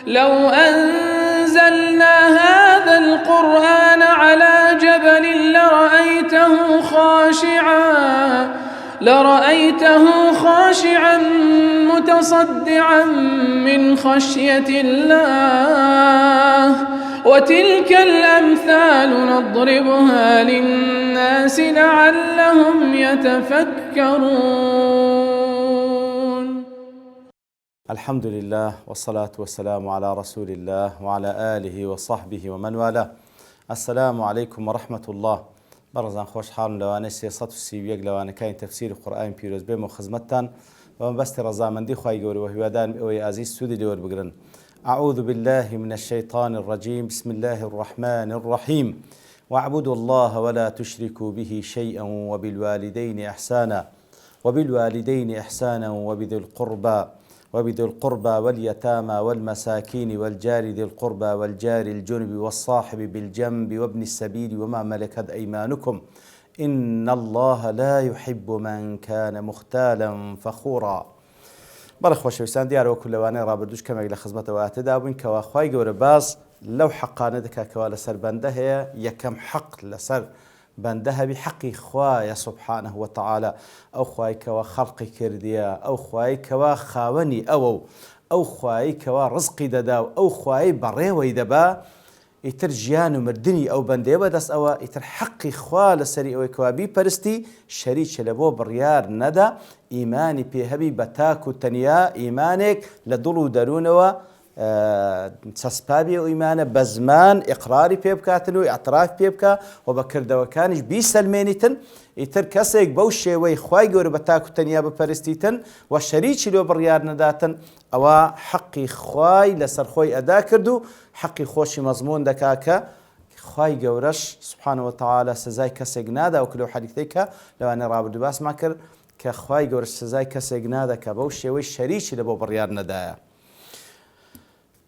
لو أنزلنا هذا القرآن على جبل لرأيته خاشعا متصدعا من خشية الله. وتلك الأمثال نضربها للناس لعلهم يتفكرون. الحمد لله والصلاة والسلام على رسول الله وعلى آله وصحبه ومن والاه. السلام عليكم ورحمة الله. برزان خوش حال لوانه 331 لوانه كاين تفسير القرآن بيروز بهم وخزمتان ومبست رضامندی خواهی گوری و هیوادان اوی عزیز سودی دور بگرن. أعوذ بالله من الشيطان الرجيم. بسم الله الرحمن الرحيم. واعبدوا الله ولا تشركوا به شيئا وبالوالدين إحسانا وبذي القربى واليتامى والمساكين والجار ذي القربى والجار الجنب والصاحب بالجنب وابن السبيل وما ملكت أيمانكم إن الله لا يحب من كان مختالا فخورا. بەڵێ خۆشەویستان دیارەوە لەوانەیە ڕابردوش کەمێک لە خزمەتەوە ئاتێدا بووین کەوا خوای گەورە باس لەو حەقانە دەکاتکەوا لەسەر بەندە هەیە. یەکەم حەق لەسەر بەندە هەبی حەقی خوایە سوبحانه وتعالى. ئەو خوای کەوا خەڵقی کردیە، ئەو خوای کەوا خاوەنی ئەوە و ئەو خوای کەوا ڕزقی دەدا و ئەو خوای بەڕێوەی دەبا ئیتر ژیان و مردنی ئەو بەندەیە بەدەست ئەوە ئیتر حەقی خوا لەسەری ئەوەی کەوا بیپەرستی شەریکە لە بۆ بڕیار نەدا. ئیمانی پێهەبی بە تاک و تەنیا ئیمانێک لە دڵ و دەروونەوە چەسپابی و ئیمانە بە زمان ئیقراری پێ بکاتن و ئەعتراف پێ بکە و بە کردەوەکانیش بیسەلمێنیتن. ئیتر کەسێک بەو شێوەی خوای گەورە بە تاک و تەنیا بپەرستیتن و شەریکی لێ بڕیار نەداتن ئەوە حەقی خوای لەسەر خۆی ئەدا کرد و حەقی خۆشی مەزمون دەکا کە خوای گەورەش سوبحانه وتعالى سزای کەسێک نادا وەکو لەو حەدیثەی کە لەوانەیە ڕابردوو باسمان کرد کە خوای گەورە سزای کەسێک نادەکا بەو شێوەی شەریکی لە بۆ بڕیار نەدایە.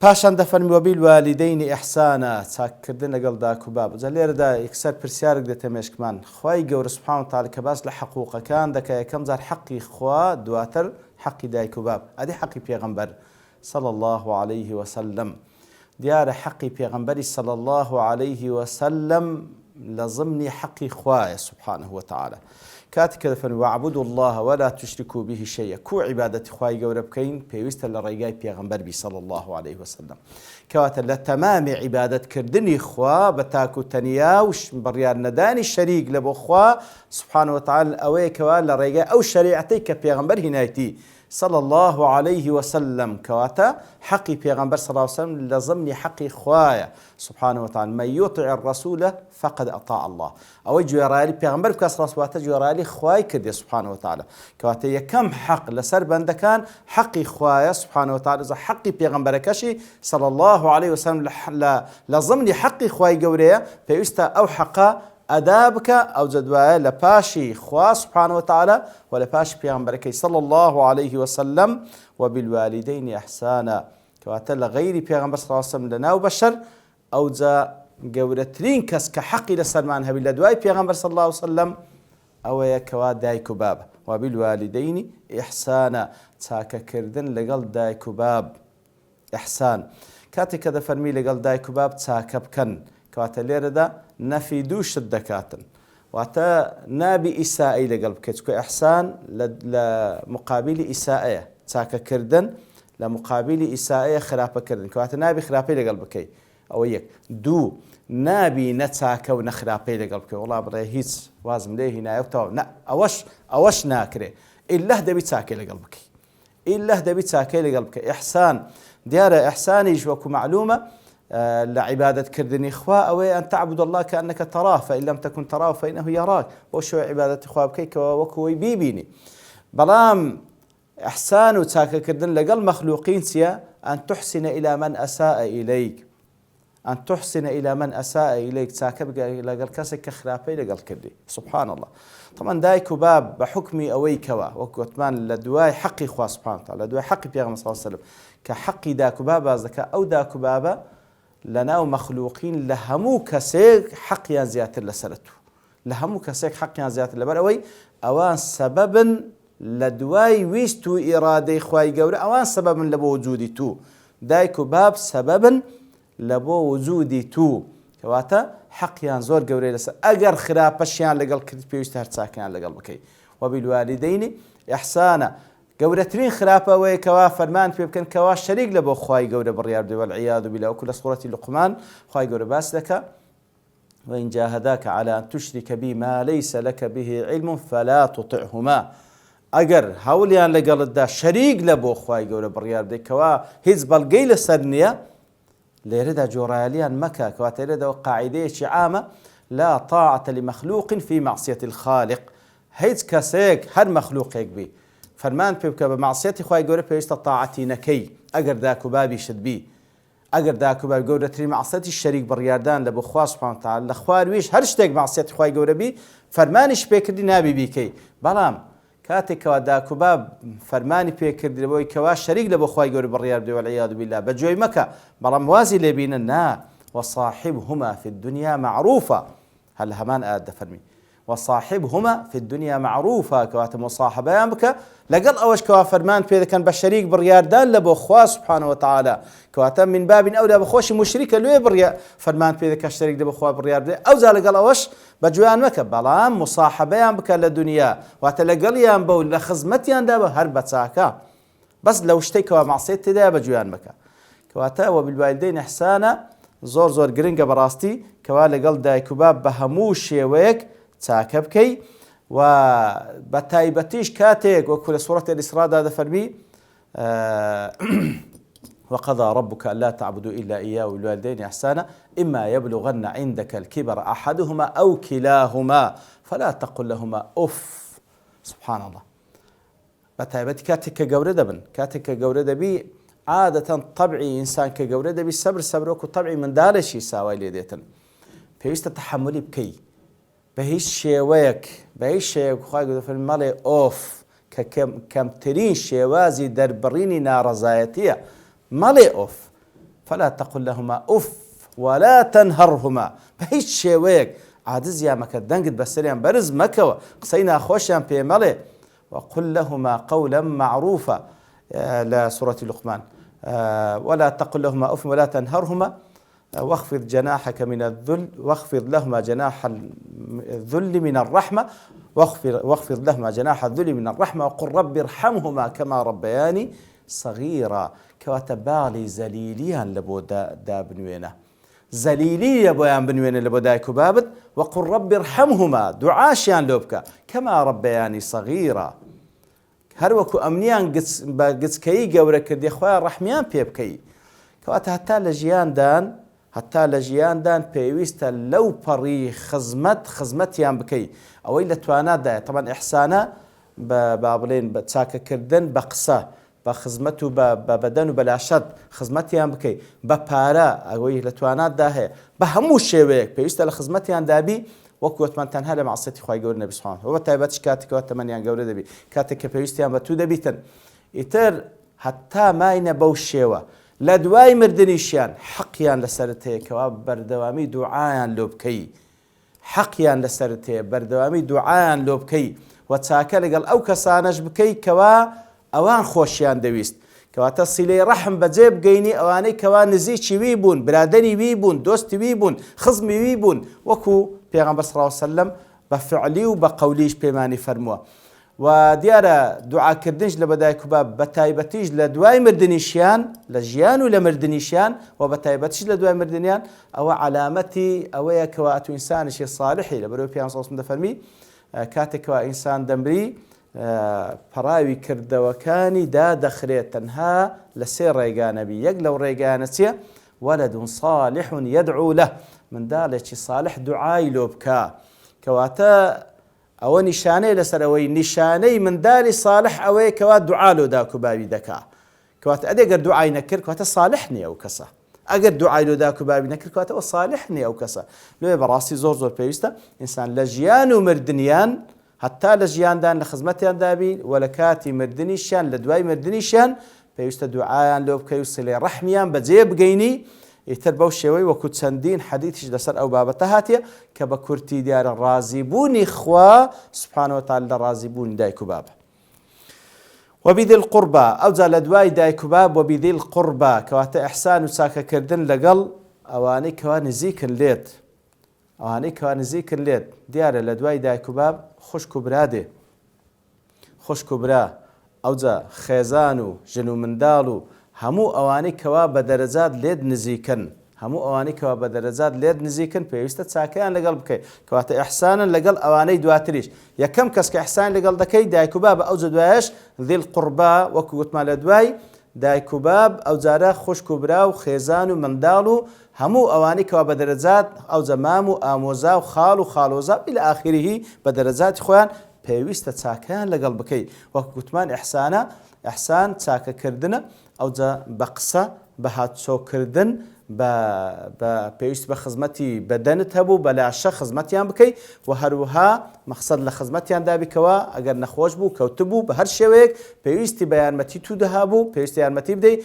پاشان دەفەرمی وەبیلوالیدەینی ئیحسانە چاککردن لەگەڵ داک و باب. جا لێرەدا یەکسەر پرسیارێک دەتەمێشکمان خوای گەورە سوبحانه وتعالى کە باس لە حقوقەکان دەکا یەکەم جار حەقی خوا دواتر حەقی دایک و باب ئەدی حەقی پێغەمبەر صلى الله عليه وسلم. دیارە حەقی پێغەمبەری صلى الله عليه وسلم لە ضمنی حەقی خوایە سوبحانه وتعالى. کاتێک کە دەفەرمی واعبدوا الله ولا تشركوا به شيئا کو عیبادەتی خوای گەورە بکەین پێویستە لە ڕێگای پێغەمبەر بی صلى الله عليه وسلم. کەواتە لە تەمامی عیبادەتکردنی خوا بە تاک و تەنیا و بڕیار نەدانی شەریک لە بۆ خوا سوبحانه وتعالى ئەوەیە کەوا لە ڕێگای ئەو شەریعەتەی کە پێغەمبەر هینایەتی صلى الله عليه وسلم كواتا حقي پیغمبر صلى الله عليه وسلم لضمن حقي خوايا سبحانه وتعالى من يطع الرسول فقد أطاع الله. أو جوارالي پیغمبر بكاس رسواته جوارالي خواي كدي سبحانه وتعالى. كواتا يكم حق لسر بندكان حقي خوايا سبحانه وتعالى إذا حقي پیغمبر كشي صلى الله عليه وسلم لضمن حقي خواي قوريا فيستا أو حقا أدابك أو جدوى لباشي خوا سبحانه وتعالى ولباشي بيغمبركي صلى الله عليه وسلم وبالوالدين إحسانا. كواتا لغيري بيغمبر صلى الله عليه وسلم لنا وبشر أو جا قولترين كس كحقي لسلمان هبي لدواي بيغمبر صلى الله عليه وسلم أو يكوا دايكو باب وبالوالدين إحسانا تاكا كردن لقل دايكو باب إحسان. كاتي كذا فرمي لقل دايكو باب تاكا بكن كواتا ليردا نفي دوش الدكاتن واتا نابي إسائي لقلب كتكو إحسان لمقابل إسائية تاكا كردن لمقابل إسائية خرافة كردن كواتا نابي خرافة لقلبكي أو يك دو نابي نتاكا ونخرافة لقلبكي والله بري هيتس وازم ليه هنا يوتاو نا أوش ناكري إلا دبي تاكي لقلبكي إلا دبي تاكي لقلبك. إحسان ديارة إحساني جوكو معلومة لعبادة كردني إخوة أو أن تعبد الله كأنك تراه فإن لم تكن تراه فإنه يراك. وشو عبادة إخوة بكيك وكوي بيبيني بلام إحسان وتاكا كردن لقل مخلوقين سيا أن تحسن إلى من أساء إليك أن تحسن إلى من أساء إليك تاكا لقل كاسك كخرافي لقل كردي سبحان الله. طبعا دايكو باب بحكمي أويكوا وكوتمان لدواي حقي إخوة سبحانه وتعالى لدواي حقي بيغم صلى الله عليه وسلم كحقي داكو بابا زكا أو داكو بابا لنا مخلوقين لهمو كسيك حقيا زيادة لسلته لهمو كسيك حقيا زيادة لبروي أوان سببا لدواي ويستو إرادة إخواي قوري أوان سببا لبوجودي تو دایک و باب سەبەبن لە بۆ وجودی تو کەواتە حەقیان زۆر گەورەی لەسەر ئەگەر خراپەشیان لەگەڵ کرد پێویستە هەر چاکیان لەگەڵ بکەیت وەبیلوالیدەینی ئیحسانە گەورەترین خراپە ئەوەیە کەوا فەرمان پێ بکەن کەوا شەریک لە بۆ خوای گەورە بڕیار بدەیت وەالعیاذ بالله وەکو لە سوورەتی لوقمان خوای گەورە باس دەکات وإن جاهداك على أن تشرك بي ما ليس لك به علم فلا تطعهما ئەگەر هەوڵیان لەگەڵتدا شەریک لە بۆ خوای گەورە بڕیار بدەیت کەوا هیچ بەڵگەی لەسەر نییە لێرەدا جۆڕایەلیان مەکە کەواتە لێرەدەوە قاعیدەیەکی عامە لا طاعة لمخلوق في معصية الخالق هیچ کەسێک هەر مەخلوقێک بی فەرمان پێ بکە بە معسیەتی خوای گەورە پێویستە تاعەتی نەکەی ئەگەر داک و بابیشت بی ئەگەر داک و باب گەورەترین معسیەتی شەریک بڕیاردان لە بۆ خوا سوبحانه وتعالە لە خوارویش هەر شتێک معسیەتی خوای گەورە بی فەرمانیش پێکردی نابی بیکەی بەڵام کاتێکەوە داک و باب فەرمانی پێکردی لەبەوەی کەوا شەریک لە بۆ خوای گەورە بڕیار بدەیت وەالعیاذ بالله بەگوێی مەکە بەڵام وازی لێبینن نا وصاحبهما في الدنيا معروفا هل هەمان ئاەت دەفەرمی وصاحبهما في الدنيا معروفا کەواتە مصاحبەیان بکە لەگەڵ ئەوەش کەوا فەرمان پێ دەکەن بە شەریک بڕیاردان لە بۆ خوا سوبحانه وتعالى کەواتە من بابین ئەولا بەخۆشی مشریکە لێ بڕیا فەرمان پێ دەکە شەریک لە بۆ خوا بڕیار بدەیت ئەوجا لەگەڵ ئەوەش بەجویان مەکە بەڵام مصاحبەیان بکە لە دنیا واتە لەگەڵیان بە و لە خزمەتیاندا بە هەر بە چاکە بەس لەو شتێک کەوا مەعسیەت تێدایە بەجویان مەکە کەواتە وەبالوالدەین ئیحسانە زۆر گرنگە بەڕاستی کەوا لەگەڵ دایک و باب بە هەموو شێوەیەک چاکە بکەی و بە تایبەتیش کاتێک وەکو لە سوورەتی الئیسرادا دەفەرمی وقضى ربك ألا تعبدوا إلا إياه وبالوالدين إحسانا إما يبلغن عندك الكبر أحدهما أو كلاهما فلا تقل لهما أف سبحان الله بتایبەتی کاتێک کە گەورە دەبن کاتێک کە گەورە دەبی عادەتەن طبعی ئینسان کە گەورە دەبی سەبر وەکو طبعی منداڵێکی ساوای لێ دێتن پێویستە تەحملی بکەی بە هیچ شێوەیەک خوای گەورە دەفەرمێ مەڵێ ئۆف کە کەمترین شێوازی دەربڕینی ناڕەزایەتیە مەڵێ ئۆف فلا تقل لهما ئوف ولا تنهرهما بە هیچ شێوەیەک عادزیان مەکە دەنگت بەسەریان بەرز مەکەوە قسەی ناخۆشیان پێ مەڵێ وقل لهما قولا معروفا لسورة لقمان ولا تقل لهما أف ولا تنهرهما واخفض جناحك من الذل واخفض لهما جناح الذل من الرحمة واخفض لهما جناح الذل من الرحمة وقل رب ارحمهما كما ربياني صغيرا كواتبالي زليليا لبو دا بنوينه زليلية بويان بنوينه لبو دايكو بابد وقل رب ارحمهما دعاشيان لوبكا كما ربياني صغيرا هەروەکو ئەمنیان بە گچکەی گەورە کردی خۆیان ڕەحمیان پێ بکەی کەواتە هەتا لە ژیاندان پێویستە لەو پەڕی خزمەتیان بکەی ئەوەی لە توانادایە تەمان ئیحسانە با بڵێن بە چاکەکردن بە قسە بە خزمەت و بە بەدەن و بەلاشەت خزمەتیان بکەی بە پارە ئەوەی لە تواناددا هەیە بە هەموو شێوەیەک پێویستە لە خزمەتیان دابی وەکو وتمان تەنها لە مەعسیەتی خوای گەورە نەبی سوبحانه وە تایبەتش کاتێکەوە تەمەنیان گەورە دەبی کاتێک کە پێویستیان بە تو دەبیتن ئیتر هەتا ماینە بەو شێوە لە دوای مردنیشیان حەقیان لەسەرت هەیە کەوا بەردەوامی دوعایان لۆ بکەی حەقیان لەسەرت هەیە بەردەوامی دوعایان لۆ بکەی و چاکە لەگەڵ ئەو کەسانەش بکەی کەوا ئەوان خۆشیان دەویست کەواتە سیلەی ڕەحم بەجێ بگەینی ئەوانەی کەوا نزیکی وی بوون برادەری وی بوون دۆستی وی بوون خزمی وی بوون وەکو پێغەمبەر صلی الله علیه وسلم بە فعلی و بە قەولیش پێمانی فەرمووە و دیارە دوعاکردنش لە بەدایک و باب بە تایبەتیش لە دوای مردنیشیان لە ژیان و لە مردنیشیان و بە تایبەتیش لە دوای مردنیان ئەوە علامەتی ئەوەیە کەوا ئەتو ئینسانێکی صالحی لە بەرەوەی پێغەمبەر صلی الله علیه وسلم دەفەرمی کاتێکەوە ئینسان دەمری پەراوی کردەوەکانی دادەخرێت تەنها لە سێ ڕێگانەبی یەک لەو ڕێگانە چییە وەلەد صالح يدعو له منداڵێکی صالح دوعای لۆ بکە کەواتە ئەوە نیشانەی لەسەر ئەوەی نیشانەی منداڵی صالح ئەوەیە کەوا دوعا لۆ داک و باوی دەکا کەواتە ئەگەر دوعای نەکرد کەواتە صالح نییە ئەو کەسە ئەگەر دوعای لۆ داک و باوی نەکرد کەواتە ئەوە صالح نییە ئەو کەسە لێ بەڕاستی زۆر پێویستە ئینسان لە ژیان و مردنیان هەتا لە ژیاندان لە خزمەتیان دابی و لە کاتی مردنیشیان لە دوای مردنیشیان پێویستە دوعایان لۆ بکەی و سلەی ڕەحمیان بەجێ بگەینی ئیتر بەو شێوەی وەکو چەندین حەدیثیش لەسەر ئەو بابەتە هاتیە کە بە کورتی دیارە ڕازیبوونی خوا سوبحانه وتعالى لە ڕازیبوونی دایک و بابە وبذي القربى أو زال دوای دایک و باب وبذي القربى کەواتە ئیحسان و چاکەکردن لەگەڵ ئەوانەی کەوا نزیکن لێت ئەوانەی کەوا نزیکن لێت دیارە لە دوای دایک و باب خوشک و برا دێ خوشک و برا ئەوجا خێزان و ژن و منداڵ و هەموو ئەوانەی کەوا بە دەرەجات لێت نزیکن هەموو ئەوانەی کەوا بە دەرەجات لێت نزیکن پێویستە چاکەیان لەگەڵ بکەیت کەواتە ئیحسانن لەگەڵ ئەوانەی دواتریش یەکەم کەس کە ئیحسان لەگەڵ دەکەی دایک و باب ئەوجا دوایش ذی القربى وەکو گوتمان لە دوای دایک و باب ئەو جارە خوشک و برا و خێزان و منداڵ و هەموو ئەوانەی کەوا بە دەرەجات ئەوجا مام و ئامۆزا و خاڵ و خاڵۆزا إلى آخره بە دەرەجاتی خۆیان پێویستە چاکەیان لەگەڵ بکەیت وەکو گوتمان ئیحسانە ئیحسان چاکەکردنە ئەوجا بە قسە بە هاتچۆکردن بە پێویست بە خزمەتی بەدەنت هەبوو بە لاشە خزمەتیان بکەیت و هەروەها مەقسەد لە خزمەتیان دابیکەوە ئەگەر نەخۆش بوو کەوت بوو بە هەر شێوەیەک پێویستی بە یارمەتی تو دەهابوو پێویستە یارمەتی بدەیت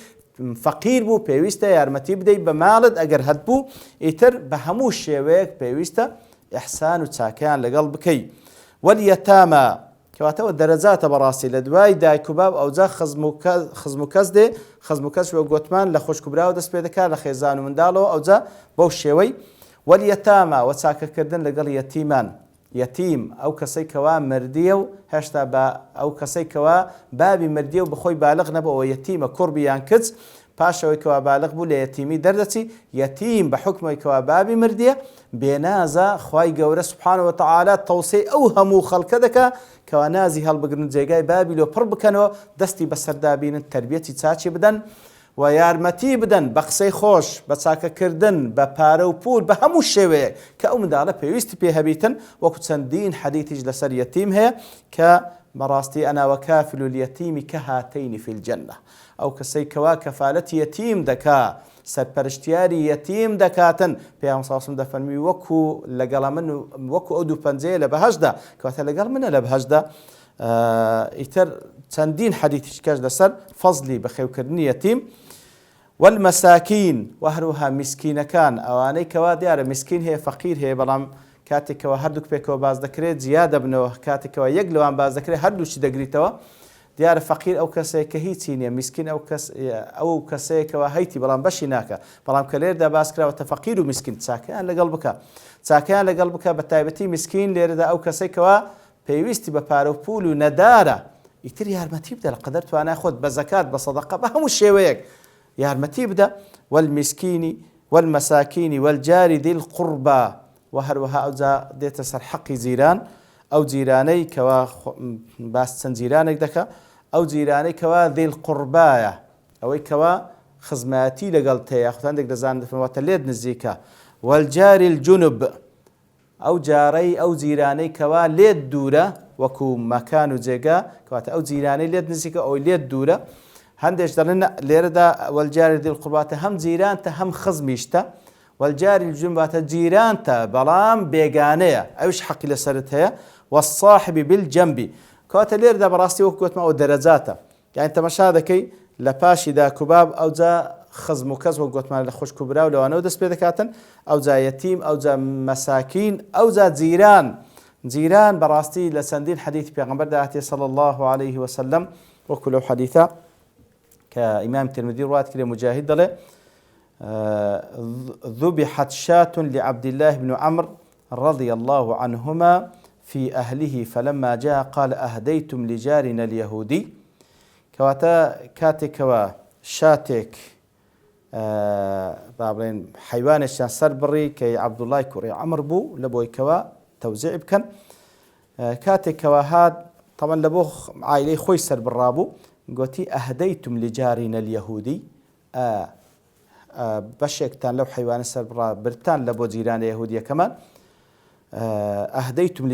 فەقیر بوو پێویستە یارمەتی بدەیت بە ماڵت ئەگەر هەتبوو ئیتر بە هەموو شێوەیەک پێویستە ئیحسان و چاکەیان لەگەڵ بکەیت واليتامى کەواتەوە دەرەجاتە بەڕاستی لە دوای دایک و باب ئەوجا خزم و کەس دێ خزم و کەس وە گوتمان لە خوشک و براوە دەست پێ دەکات لە خێزان و منداڵەوە ئەوجا بەو شێوەی واليتامى و چاکەکردن لەگەڵ یەتیمان یەتیم ئەو کەسەی کەوا مردیە و هێشتا بە ئەو کەسەی کەوا بابی مردیە و بەخۆی بالغ نەبەوە یەتیمە کوڕبی یان کچ پاشەوەی کەوا بالغ بوو لە یەتیمی دەردەچی یەتیم بە حکمەوەی کەوا بابی مردیە بێنازە خوای گەورە سوبحانەوە وتەعالا تەوسەی ئەو هەموو خەڵکە دەکا کەوا نازی هەڵبگرن جێگای بابی لۆ پڕ بکەنەوە دەستی بەسەردابینن تربیەتی چاچی بدەن و یارمەتی بدەن بە قسەی خۆش بە چاکەکردن بە پارە و پول بە هەموو شێوەیە کە ئەو منداڵە پێویستی پێ هەبیتن وەکو چەندین حەدیثیش لەسەر یەتیم هەیە کە بەڕاستی ئەنا وەکافل اليەتیمی کەهاتەینی فی الجەنە ئەو کەسەی کەوا کەفالەتی یەتیم دەکا سەرپەرشتیاری یەتیم دەکاتن پێغەمبەر صلی الله علیه و سلم دەفەرمی وەکو لەگەڵ من وەکو ئەو دوو پەنجەیە لە بەهەشدا کەواتە لەگەڵ منە لە بەهەشدا ئیتر چەندین حەدیثیش کەش لەسەر فەزلی بەخێوکردنی یەتیم والمەساکین و هەروەها میسکینەکان ئەوانەی کەوا دیارە میسکین هەیە فەقیر هەیە بەڵام کاتێکەوە هەردووک پێکەوە باز دەکرێت جیا دەبنەوە کاتێکەوە یەک لەوان باز دەکرێت هەردووچی دەگریتەوە دیارە فەقیر ئەو کەسەیە کە هیچی نییە میسکین ئەو کەسەیەکەوە هەیتی بەڵام بەشی ناکە بەڵام کە لێردا باس کراوەتە فەقیر و میسکین چاکەیان لەگەڵ بکە چاکەیان لەگەڵ بکە بە تایبەتی میسکین لێرەدا ئەو کەسێکەوە پێویستی بە پارە و پول و نەدارە ئیتر یارمەتی بدە لە قەدەر توانای خۆت بە زەکات بە سەدەقە بە هەموو شێوەیەک یارمەتی بدە والمیسکینی والمەساکینی والجاری ذی القوربى و هەروەها ئەوجا دێتە سەر حەقی جیران ئەو جیرانەی کەوا باس چەند جیرانێک دەکە ئەو جیرانەی کەوا ذی القوربایە ئەوەی کەوا خزمەتی لەگەڵ تەیە خوتاندێک دەزانن دەفەرمێتە لێت نزیکە والجاری الجنوب ئەو جارەی ئەو جیرانەی کەوا لێت دوورە وەکو مەکان و جێگا کەواتە ئەو جیرانەی لێت نزیکە ئەوی لێت دوورە هەندێک دەڵێن لێرەدا والجاری ذی القورباتە هەم جیرانتە هەم خزمیشتە والجاری الجنوباتە جیرانتە بەڵام بێگانەیە ئەوش حەقی لەسەرت هەیە والصاحب بالجنب کەواتە لێرەدا بەڕاستی وەکو گوتمە ئەو دەرەجاتە یعنی تەماشا دەکەی لە پاشی دایک و باب ئەوجا خزم و کەس وەکو گوتمان لە خوشک و برا و لەوانەوە دەست پێ دەکاتن ئەوجا یەتیم ئەوجا مەساکین ئەوجا جیران بەڕاستی لە چەندین حەدیث پێغەمبەر داهاتێ صلی الله عليه وسلم وەکو لەو حەدیثە کە ئیمام ترمذی ڕوات کرێ مجاهد دەڵێ ذبحت شاة لعبد الله بن عمرو رضي الله عنهما في أهله فلما جاء قال أهديتم لجارنا اليهودي كواتا كاتكوا شاتك بابلين حيوانشان سربري كي عبد الله كوري عمر بو لبوي كوا توزيع بكن كاتكوا هاد طبعا لبو عائلي خوي سربرابو قوتي أهديتم لجارنا اليهودي بەشێکتان لەو حیوانە سەربڕا برتان لە بۆ جیرانە یەهودیە کەمان ئەهدەیتم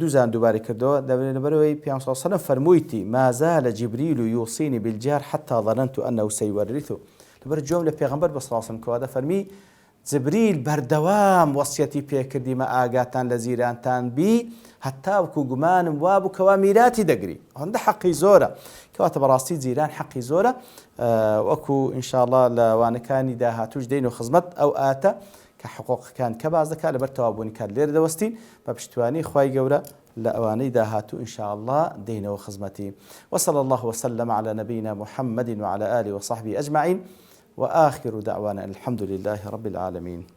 دووزان دووبارەی کردەوە لەبەرەوەی پێغەمبەر صلی الله علیه و سلم فەرموویتی ما زال جبريل يوصيني بالجار حتى ظننت أنه سيورثه لەبەر جۆم لە پێغەمبەر صلی الله علیه و سلم کەوا دەفەرمی جبریل بەردەوام وەسیەتی پێکردیمە ئاگاتان لە زیرانتان بی هەتا وەکو گومانم وابوو کەوا میراتی دەگری هەندە حەقی زۆرە کەواتە بەڕاستی جیران حەقی زۆرە وەکو ئینشاءالله لە وانەکانی داهاتوش دەین و خزمەت ئەو ئاتە کە حقوقەکان کە باز دەکات لەبەر تەوابوونی کات لێرە دەوەستین بە پشتیوانی خوای گەورە لأواني داهاتو إن شاء الله دين وخزمتي. وصلى الله وسلم على نبينا محمد وعلى آله وصحبه أجمعين، وآخر دعوانا الحمد لله رب العالمين.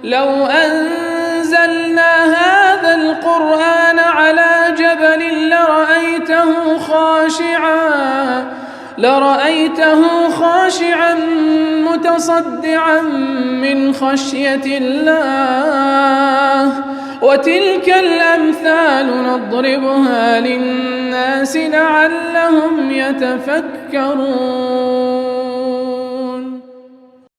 لو أنزلنا هذا القرآن على جبل لرأيته خاشعا متصدعا من خشية الله. وتلك الأمثال نضربها للناس لعلهم يتفكرون.